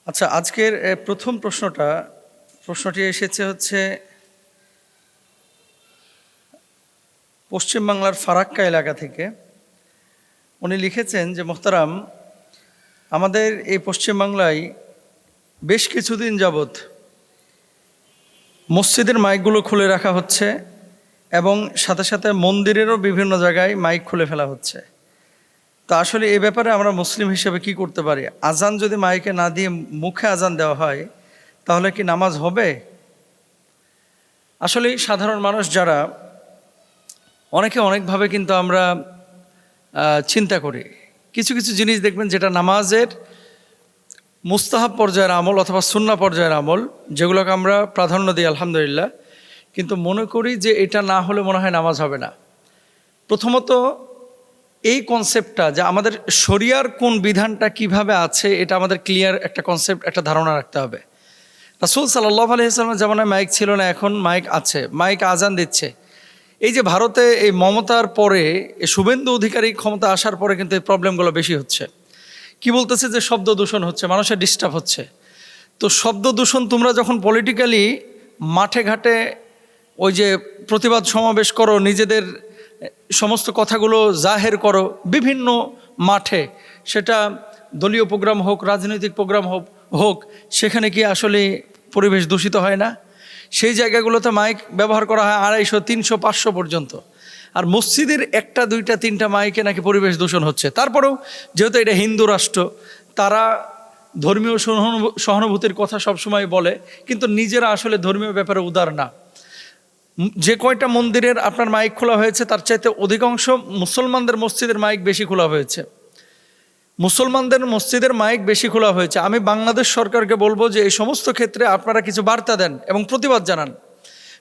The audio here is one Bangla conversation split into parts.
আচ্ছা, আজকের প্রথম প্রশ্নটি এসেছে হচ্ছে পশ্চিমবাংলার ফারাক্কা এলাকা থেকে। উনি লিখেছেন যে মোহতারাম, আমাদের এই পশ্চিমবাংলায় বেশ কিছুদিন যাবৎ মসজিদের মাইকগুলো খুলে রাখা হচ্ছে এবং সাথে সাথে মন্দিরেরও বিভিন্ন জায়গায় মাইক খুলে ফেলা হচ্ছে। তো আসলে এই ব্যাপারে আমরা মুসলিম হিসেবে কি করতে পারি? আজান যদি মাইকে না দিয়ে মুখে আজান দেওয়া হয় তাহলে কি নামাজ হবে? আসলে সাধারণ মানুষ যারা অনেকে অনেকভাবে কিন্তু আমরা চিন্তা করি। কিছু কিছু জিনিস দেখবেন যেটা নামাজের মুস্তাহাব পর্যায়ের আমল অথবা সুন্নাহ পর্যায়ের আমল, যেগুলোকে আমরা প্রাধান্য দিই আলহামদুলিল্লাহ, কিন্তু মনে করি যে এটা না হলে মনে হয় নামাজ হবে না। প্রথমত এই কনসেপ্টটা যে আমাদের শরিয়ার কোন বিধানটা কিভাবে আছে, এটা আমাদের ক্লিয়ার একটা কনসেপ্ট, একটা ধারণা রাখতে হবে। রাসূল সাল্লাল্লাহু আলাইহি ওয়াসাল্লামের জামানায় মাইক ছিল না, এখন মাইক আছে, মাইক আজান দিচ্ছে। এই যে ভারতে এই মমতার পরে, এই শুভেন্দু অধিকারী ক্ষমতা আসার পরে কিন্তু এই প্রবলেমগুলো বেশি হচ্ছে। কি বলতেছে যে শব্দ দূষণ হচ্ছে, মানুষের ডিস্টার্ব হচ্ছে। তো শব্দ দূষণ তোমরা যখন পলিটিক্যালি মাঠে ঘাটে ওই যে প্রতিবাদ সমাবেশ করো, নিজেদের সমস্ত কথাগুলো জাহের করো বিভিন্ন মাঠে, সেটা দলীয় প্রোগ্রাম হোক, রাজনৈতিক প্রোগ্রাম হোক, সেখানে কি আসলে পরিবেশ দূষিত হয় না? সেই জায়গাগুলোতে মাইক ব্যবহার করা হয় 250, 300, 500 পর্যন্ত। আর মসজিদের 1টা, 2টা, 3টা মাইকে নাকি পরিবেশ দূষণ হচ্ছে। তারপরেও যেহেতু এটা হিন্দু রাষ্ট্র, তারা ধর্মীয় সহানুভূতির কথা সবসময় বলে, কিন্তু নিজেরা আসলে ধর্মীয় ব্যাপারে উদার না। যে কয়টা মন্দিরের আপনার মাইক খোলা হয়েছে তার চাইতে অধিকাংশ মুসলমানদের মসজিদের মাইক বেশি খোলা হয়েছে। মুসলমানদের মসজিদের মাইক বেশি খোলা হয়েছে। আমি বাংলাদেশ সরকারকে বলবো যে এই সমস্ত ক্ষেত্রে আপনারা কিছু বার্তা দেন এবং প্রতিবাদ জানান,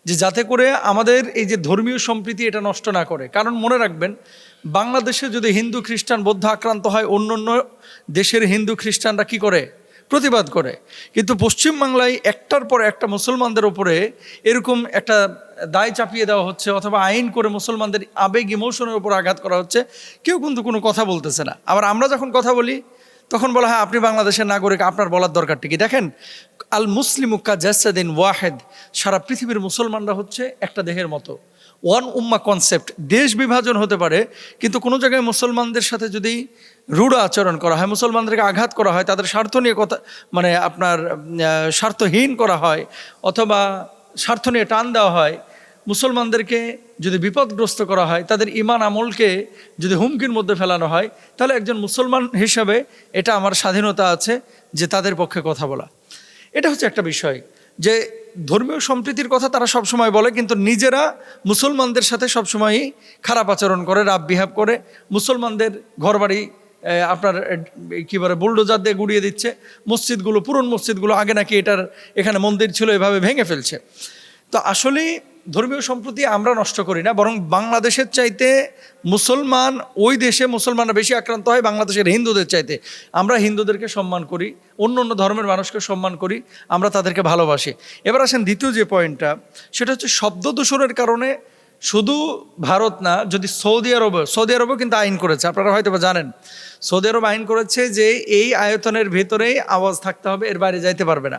যে যাতে করে আমাদের এই যে ধর্মীয় সম্প্রীতি এটা নষ্ট না করে। কারণ মনে রাখবেন, বাংলাদেশে যদি হিন্দু খ্রিস্টান বৌদ্ধ আক্রান্ত হয়, অন্য অন্য দেশের হিন্দু খ্রিস্টানরা কি করে? প্রতিবাদ করে। কিন্তু পশ্চিমবাংলায় একটার পর একটা মুসলমানদের উপরে এরকম একটা দায় চাপিয়ে দেওয়া হচ্ছে, অথবা আইন করে মুসলমানদের আবেগ ইমোশনের উপর আঘাত করা হচ্ছে। কেউ কিন্তু কোনো কথা বলতেছে না। আবার আমরা যখন কথা বলি তখন বলা হয় আপনি বাংলাদেশের নাগরিক, আপনার বলার দরকারটা কি? দেখেন, আল মুসলিমু কাজাসাদিন ওয়াহেদ, সারা পৃথিবীর মুসলমানরা হচ্ছে একটা দেহের মতো, ওয়ান উম্মা কনসেপ্ট। দেশ বিভাজন হতে পারে, কিন্তু কোনো জায়গায় মুসলমানদের সাথে যদি রূঢ় আচরণ করা হয়, মুসলমানদেরকে আঘাত করা হয়, তাদের স্বার্থ নিয়ে কথা মানে আপনার স্বার্থহীন করা হয়, অথবা স্বার্থ নিয়ে টান দেওয়া হয়, মুসলমানদেরকে যদি বিপদগ্রস্ত করা হয়, তাদের ইমান আমলকে যদি হুমকির মধ্যে ফেলানো হয়, তাহলে একজন মুসলমান হিসাবে এটা আমার স্বাধীনতা আছে যে তাদের পক্ষে কথা বলা। এটা হচ্ছে একটা বিষয়, যে ধর্মীয় সম্প্রীতির কথা তারা সবসময় বলে, কিন্তু নিজেরা মুসলমানদের সাথে সবসময়ই খারাপ আচরণ করে, রাব বিহেভ করে। মুসলমানদের ঘরবাড়ি আপনার কী বলে বুলডোজার দিয়ে গুড়িয়ে দিচ্ছে। মসজিদগুলো, পুরনো মসজিদগুলো আগে নাকি এখানে মন্দির ছিল, এভাবে ভেঙে ফেলছে। তো আসলেই ধর্মীয় সম্প্রীতি আমরা নষ্ট করি না, বরং বাংলাদেশের চাইতে মুসলমান, ওই দেশে মুসলমানরা বেশি আক্রান্ত হয় বাংলাদেশের হিন্দুদের চাইতে। আমরা হিন্দুদেরকে সম্মান করি, অন্য অন্য ধর্মের মানুষকে সম্মান করি, আমরা তাদেরকে ভালোবাসি। এবার আসেন দ্বিতীয় যে পয়েন্টটা, সেটা হচ্ছে শব্দ দূষণের কারণে শুধু ভারত না, যদি সৌদি আরবও কিন্তু আইন করেছে, আপনারা হয়তো বা জানেন। সৌদি আরব আইন করেছে যে এই আয়তনের ভেতরেই আওয়াজ থাকতে হবে, এর বাইরে যাইতে পারবে না।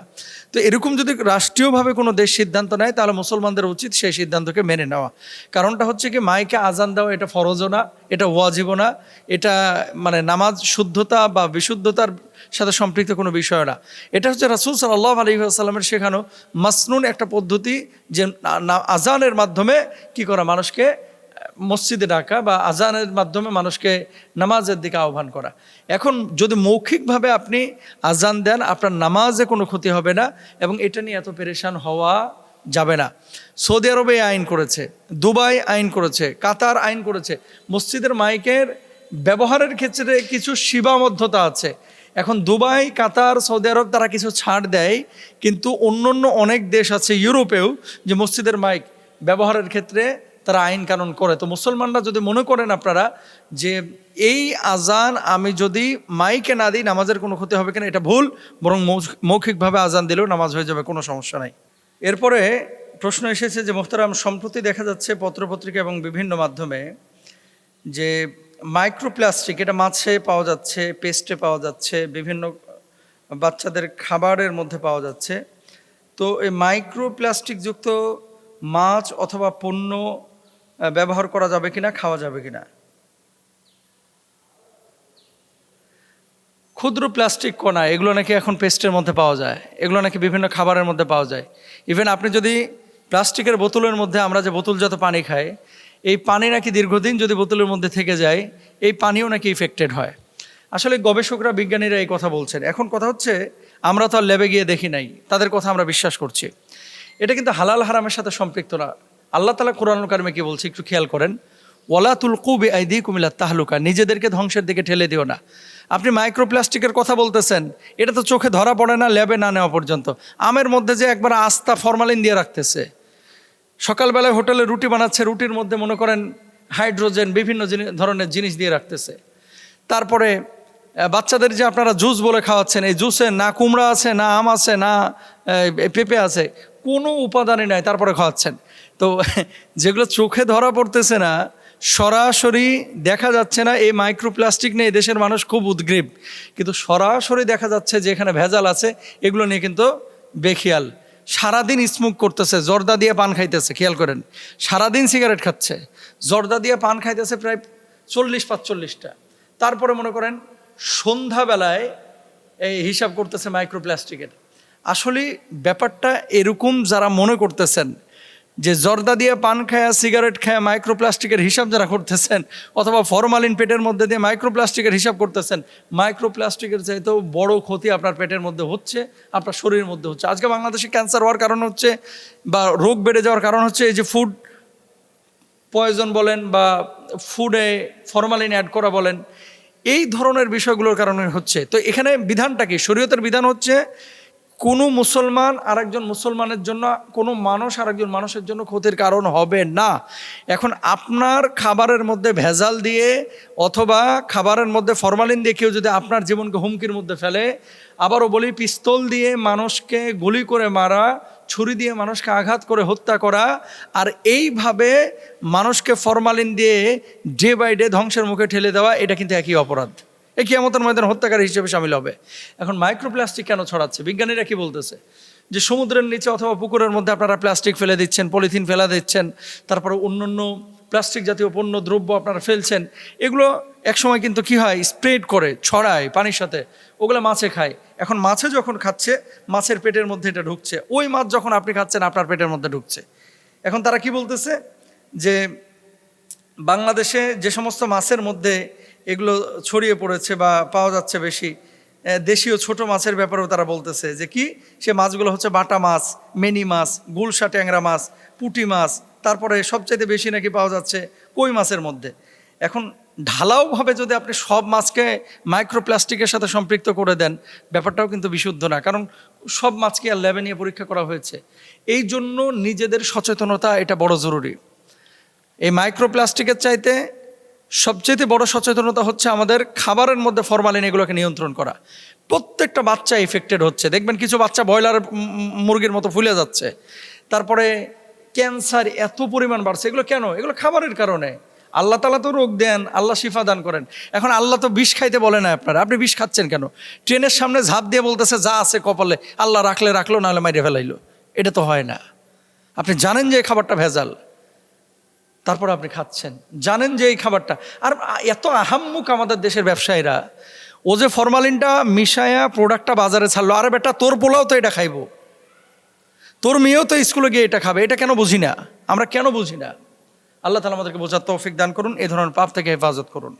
তো এরকম যদি রাষ্ট্রীয়ভাবে কোনো দেশ সিদ্ধান্ত নেয়, তাহলে মুসলমানদের উচিত সেই সিদ্ধান্তকে মেনে নেওয়া। কারণটা হচ্ছে কি, মাইকে আজান দেওয়া এটা ফরজও না, এটা ওয়াজিবও না, এটা মানে নামাজ শুদ্ধতা বা বিশুদ্ধতার সাথে সম্পৃক্ত কোনো বিষয় না। এটা হচ্ছে রাসূল সাল্লাল্লাহু আলাইহি ওয়াসাল্লামের শেখানো মাসনুন একটা পদ্ধতি, যে আজানের মাধ্যমে কি করা, মানুষকে মসজিদে ডাকা, বা আজানের মাধ্যমে মানুষকে নামাজের দিকে আহ্বান করা। এখন যদি মৌখিকভাবে আপনি আজান দেন, আপনার নামাজে কোনো ক্ষতি হবে না, এবং এটা নিয়ে এত পেরেশান হওয়া যাবে না। সৌদি আরবে আইন করেছে, দুবাই আইন করেছে, কাতার আইন করেছে। মসজিদের মাইকের ব্যবহারের ক্ষেত্রে কিছু সীমাবদ্ধতা আছে। এখন দুবাই, কাতার, সৌদি আরব তারা কিছু ছাড় দেয়, কিন্তু অন্য অনেক দেশ আছে ইউরোপেও, যে মসজিদের মাইক ব্যবহারের ক্ষেত্রে তারা আইন কানুন করে। তো মুসলমানরা যদি মনে করেন আপনারা যে এই আজান আমি যদি মাইকে না দিই নামাজের কোনো ক্ষতি হবে কিনা, এটা ভুল, বরং মৌখিকভাবে আজান দিলেও নামাজ হয়ে যাবে, কোনো সমস্যা নাই। এরপরে প্রশ্ন এসেছে যে মোহতারাম, সম্প্রতি দেখা যাচ্ছে পত্রপত্রিকা এবং বিভিন্ন মাধ্যমে যে মাইক্রোপ্লাস্টিক, এটা মাছে পাওয়া যাচ্ছে, পেস্টে পাওয়া যাচ্ছে, বিভিন্ন বাচ্চাদের খাবারের মধ্যে পাওয়া যাচ্ছে। তো এই মাইক্রোপ্লাস্টিকযুক্ত মাছ অথবা পণ্য ব্যবহার করা যাবে কিনা, খাওয়া যাবে কিনা? ক্ষুদ্র প্লাস্টিক কণা এগুলো নাকি এখন পেস্টের মধ্যে পাওয়া যায়, এগুলো নাকি বিভিন্ন খাবারের মধ্যে পাওয়া যায়। ইভেন আপনি যদি প্লাস্টিকের বোতলের মধ্যে, আমরা যে বোতলজাত পানি খাই, এই পানি নাকি দীর্ঘদিন যদি বোতলের মধ্যে থেকে যায়, এই পানিও নাকি ইফেক্টেড হয়। আসলে গবেষকরা, বিজ্ঞানীরা এই কথা বলছেন। এখন কথা হচ্ছে, আমরা তো আর ল্যাবে গিয়ে দেখি নাই, তাদের কথা আমরা বিশ্বাস করছি। এটা কিন্তু হালাল হারামের সাথে সম্পৃক্ত না। আল্লাহ তাআলা কোরআনুল কারিমে কি বলছে একটু খেয়াল করেন, ওয়ালা তুলকু বিআইদিকুম ইলা তাহলুকা, নিজেদেরকে ধ্বংসের দিকে ঠেলে দিও না। আপনি মাইক্রোপ্লাস্টিকের কথা বলতেছেন, এটা তো চোখে ধরা পড়ে না ল্যাবে না নেওয়া পর্যন্ত। আমের মধ্যে যে একবার আস্তা ফরমালিন দিয়ে রাখতেছে, সকালবেলায় হোটেলে রুটি বানাচ্ছে, রুটির মধ্যে মনে করেন হাইড্রোজেন বিভিন্ন ধরনের জিনিস দিয়ে রাখতেছে। তারপরে বাচ্চাদের যে আপনারা জুস বলে খাওয়াচ্ছেন, এই জুসে না কুমড়া আছে, না আম আছে, না পেঁপে আছে, কোনো উপাদানই নাই, তারপরে খাওয়াচ্ছেন। তো যেগুলো চোখে ধরা পড়তেছে না, সরাসরি দেখা যাচ্ছে না, এই মাইক্রোপ্লাস্টিক নিয়ে দেশের মানুষ খুব উদ্গ্রীব, কিন্তু সরাসরি দেখা যাচ্ছে যে এখানে ভেজাল আছে, এগুলো নিয়ে কিন্তু বেখেয়াল। সারাদিন স্মোক করতেছে, জর্দা দিয়ে পান খাইতেছে, খেয়াল করেন, সারাদিন সিগারেট খাচ্ছে, জর্দা দিয়ে পান খাইতেছে প্রায় 40-45টা। তারপরে মনে করেন সন্ধ্যাবেলায় এই হিসাব করতেছে মাইক্রোপ্লাস্টিকের। আসলে ব্যাপারটা এরকম, যারা মনে করতেছেন যে জর্দা দিয়ে পান খায়া, সিগারেট খায়া মাইক্রোপ্লাস্টিকের হিসাব যারা করতেছেন, অথবা ফরমালিন পেটের মধ্যে দিয়ে মাইক্রোপ্লাস্টিকের হিসাব করতেছেন, মাইক্রোপ্লাস্টিকের চাইতেও বড় ক্ষতি আপনার পেটের মধ্যে হচ্ছে, আপনার শরীরের মধ্যে হচ্ছে। আজকে বাংলাদেশে ক্যান্সার হওয়ার কারণ হচ্ছে, বা রোগ বেড়ে যাওয়ার কারণ হচ্ছে এই যে ফুড পয়জন বলেন, বা ফুডে ফরমালিন অ্যাড করা বলেন, এই ধরনের বিষয়গুলোর কারণে হচ্ছে। তো এখানে বিধানটা কি? শরীয়তের বিধান হচ্ছে, কোনো মুসলমান আরেকজন মুসলমানের জন্য, কোনো মানুষ আরেকজন মানুষের জন্য ক্ষতির কারণ হবে না। এখন আপনার খাবারের মধ্যে ভেজাল দিয়ে অথবা খাবারের মধ্যে ফরমালিন দিয়ে কেউ যদি আপনার জীবনকে হুমকির মধ্যে ফেলে, আবারও বলি, পিস্তল দিয়ে মানুষকে গুলি করে মারা, ছুরি দিয়ে মানুষকে আঘাত করে হত্যা করা, আর এইভাবে মানুষকে ফরমালিন দিয়ে ডে বাই ডে ধ্বংসের মুখে ঠেলে দেওয়া, এটা কিন্তু একই অপরাধ। এই কিয়ামতের ময়দানে হত্যাকারী হিসেবে শামিল হবে। এখন মাইক্রোপ্লাস্টিক কেন ছড়াচ্ছে? বিজ্ঞানীরা কি বলতেছে, যে সমুদ্রের নিচে অথবা পুকুরের মধ্যে আপনারা প্লাস্টিক ফেলে দিচ্ছেন, পলিথিন ফেলা দিচ্ছেন, তারপরে অন্যান্য প্লাস্টিক জাতীয় পণ্য দ্রব্য আপনারা ফেলছেন, এগুলো একসময় কিন্তু কি হয়, স্প্রেড করে, ছড়ায় পানির সাথে, ওগুলো মাছে খায়। এখন মাছে যখন খাচ্ছে, মাছের পেটের মধ্যে এটা ঢুকছে, ওই মাছ যখন আপনি খাচ্ছেন আপনার পেটের মধ্যে ঢুকছে। এখন তারা কি বলতেছে, যে বাংলাদেশে যে সমস্ত মাছের মধ্যে এগুলো ছড়িয়ে পড়েছে বা পাওয়া যাচ্ছে বেশি, দেশীয় ছোট মাছের ব্যাপারেও তারা বলতেছে যে কি, সে মাছগুলো হচ্ছে বাটা মাছ, মেনি মাছ, গুলশা ট্যাংরা মাছ, পুঁটি মাছ, তারপরে সবচাইতে বেশি নাকি পাওয়া যাচ্ছে কই মাছের মধ্যে। এখন ঢালাওভাবে যদি আপনি সব মাছকে মাইক্রোপ্লাস্টিকের সাথে সম্পৃক্ত করে দেন, ব্যাপারটাও কিন্তু বিশুদ্ধ না, কারণ সব মাছকে আর ল্যাবে নিয়ে পরীক্ষা করা হয়েছে। এই জন্য নিজেদের সচেতনতা এটা বড় জরুরি। এই মাইক্রোপ্লাস্টিকের চাইতে সবচেয়ে বড় সচেতনতা হচ্ছে আমাদের খাবারের মধ্যে ফরমালিন এগুলোকে নিয়ন্ত্রণ করা। প্রত্যেকটা বাচ্চা এফেক্টেড হচ্ছে, দেখবেন কিছু বাচ্চা ব্রয়লার মুরগির মতো ফুলে যাচ্ছে, তারপরে ক্যান্সার এত পরিমাণ বাড়ছে। এগুলো কেন? এগুলো খাবারের কারণে। আল্লাহ তাআলা তো রোগ দেন, আল্লাহ শিফা দান করেন। এখন আল্লাহ তো বিষ খাইতে বলে না আপনারা, আপনি বিষ খাচ্ছেন কেন? ট্রেনের সামনে ঝাঁপ দিয়ে বলতেছে যা আছে কপালে, আল্লাহ রাখলে রাখলো, নাহলে মাইরে ফেলাইলো। এটা তো হয় না। আপনি জানেন যে এই খাবারটা ভেজাল, তারপর আপনি খাচ্ছেন, জানেন যে এই খাবারটা। আর এত আহাম্মুক আমাদের দেশের ব্যবসায়ীরা, ও যে ফরমালিনটা মিশায়া প্রোডাক্টটা বাজারে ছাড়লো, আরে বেটা তোর পোলাও তো এটা খাইবো, তোর মেয়েও তো স্কুলে গিয়ে এটা খাবে, এটা কেন বুঝি না আমরা? কেন বুঝি না? আল্লাহ তাআলা আমাদেরকে বোঝার তৌফিক দান করুন, এই ধরনের পাপ থেকে হেফাজত করুন।